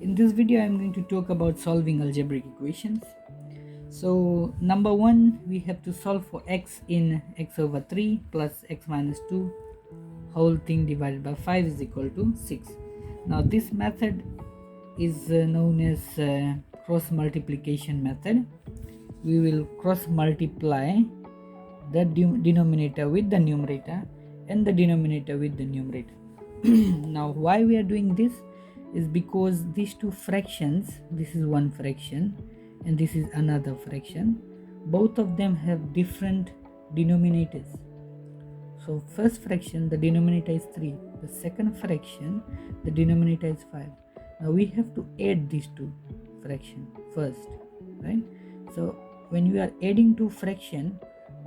In this video, I'm going to talk about solving algebraic equations. So number one, we have to solve for x in x over 3 plus x minus 2 whole thing divided by 5 is equal to 6. Now this method is known as cross multiplication method. We will cross multiply the denominator with the numerator and the denominator with the numerator. Now why we are doing this is because these two fractions, this is one fraction and this is another fraction, both of them have different denominators. So first fraction, the denominator is 3, the second fraction, the denominator is 5. Now we have to add these two fractions first, right? So when we are adding two fractions,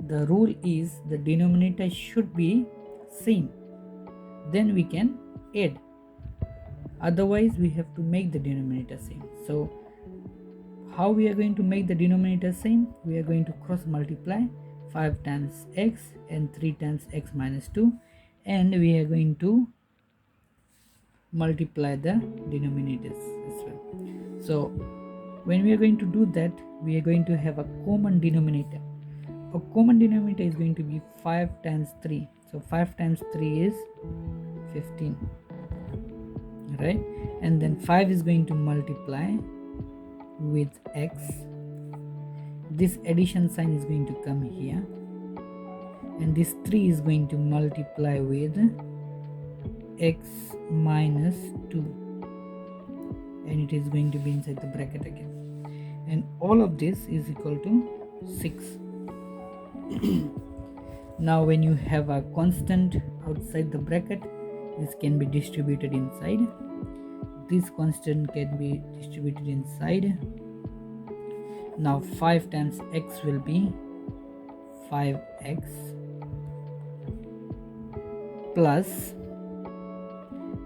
the rule is the denominator should be same, then we can add, otherwise we have to make the denominator same. So how we are going to make the denominator same? We are going to cross multiply 5 times x and 3 times x minus 2, and we are going to multiply the denominators as well. So when we are going to do that, we are going to have a common denominator. A common denominator is going to be 5 times 3. So 5 times 3 is 15, right? And then 5 is going to multiply with x. This addition sign is going to come here, and this 3 is going to multiply with x minus 2, and it is going to be inside the bracket again, and all of this is equal to 6. Now when you have a constant outside the bracket, this can be distributed inside, this constant can be distributed inside. Now 5 times x will be 5x plus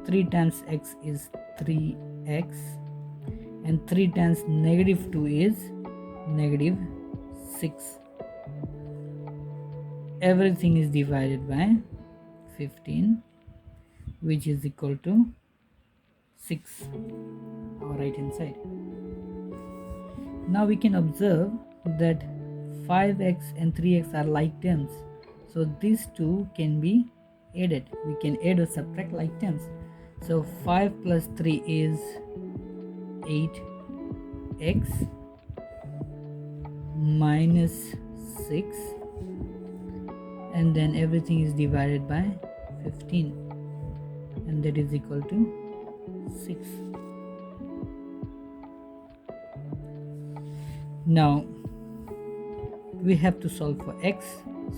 3 times x is 3x, and 3 times negative 2 is negative 6. Everything is divided by 15, which is equal to 6, our right hand side. Now we can observe that 5x and 3x are like terms, so these two can be added. We can add or subtract like terms. So 5 plus 3 is 8x minus 6, and then everything is divided by 15, and that is equal to 6. Now we have to solve for x,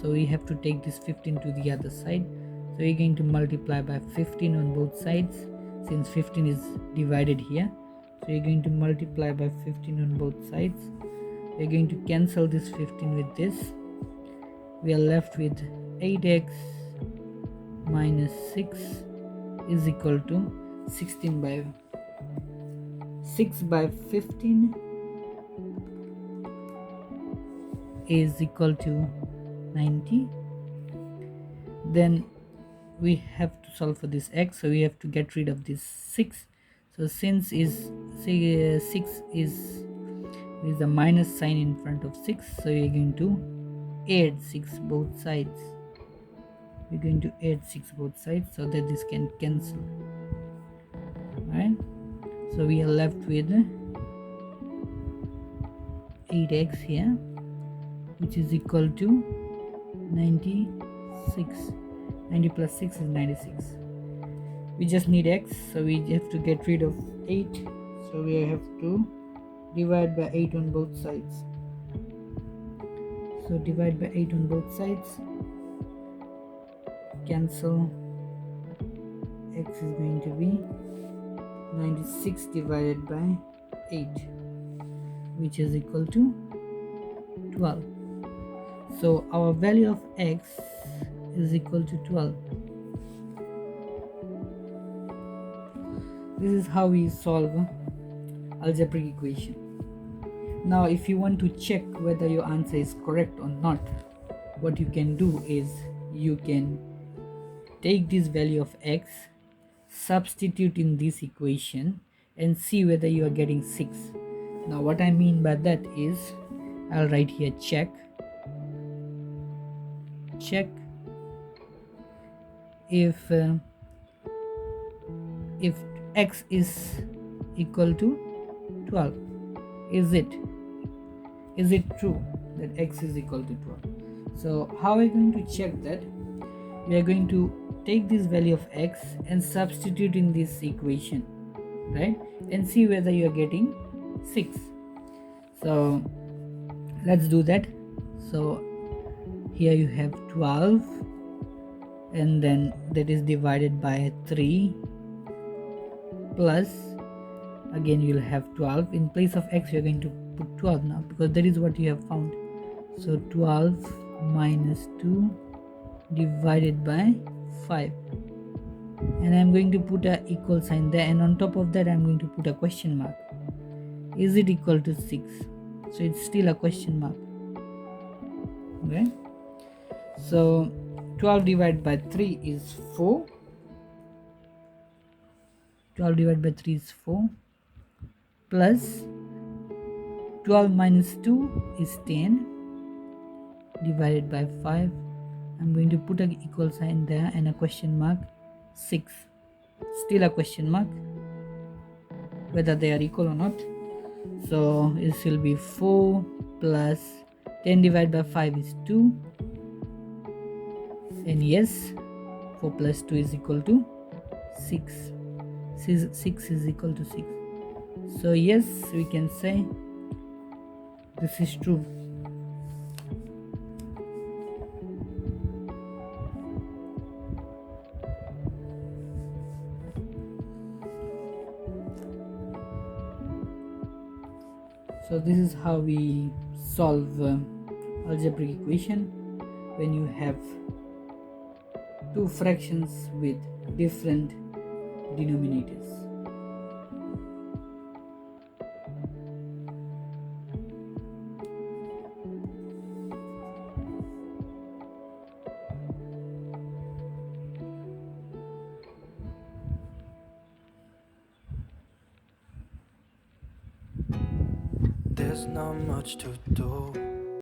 so we have to take this 15 to the other side. So we're going to multiply by 15 on both sides, since 15 is divided here. So we're going to multiply by 15 on both sides. We're going to cancel this 15 with this. We are left with 8x minus 6 is equal to 16 by 6 by 15 is equal to 90. Then we have to solve for this x, so we have to get rid of this 6. So since 6 is there is a minus sign in front of 6, so we're going to add 6 both sides. We're going to add 6 both sides so that this can cancel, right? So we are left with 8x here, which is equal to 96. 90 plus 6 is 96. We just need x, so we have to get rid of 8, so we have to divide by 8 on both sides. So divide by 8 on both sides, cancel, x is going to be 96 divided by 8, which is equal to 12. So our value of x is equal to 12. This is how we solve algebraic equation. Now if you want to check whether your answer is correct or not, what you can do is you can take this value of x, substitute in this equation, and see whether you are getting 6. Now what I mean by that is, I'll write here check if x is equal to 12. Is it true that x is equal to 12? So how are we going to check that? We are going to take this value of x and substitute in this equation, right, and see whether you are getting 6. So let's do that. So here you have 12, and then that is divided by 3, plus again you'll have 12. In place of x you're going to put 12 now, because that is what you have found. So 12 minus 2 divided by 5, and I'm going to put a equal sign there, and on top of that I'm going to put a question mark. Is it equal to 6? So it's still a question mark. Okay, so 12 divided by 3 is 4. 12 divided by 3 is 4, plus 12 minus 2 is 10 divided by 5. I'm going to put an equal sign there and a question mark. 6, still a question mark, whether they are equal or not. So it will be 4 plus 10 divided by 5 is 2, and yes, 4 plus 2 is equal to 6. 6 is equal to 6. So yes, we can say this is true. So this is how we solve algebraic equation when you have two fractions with different denominators. There's not much to do.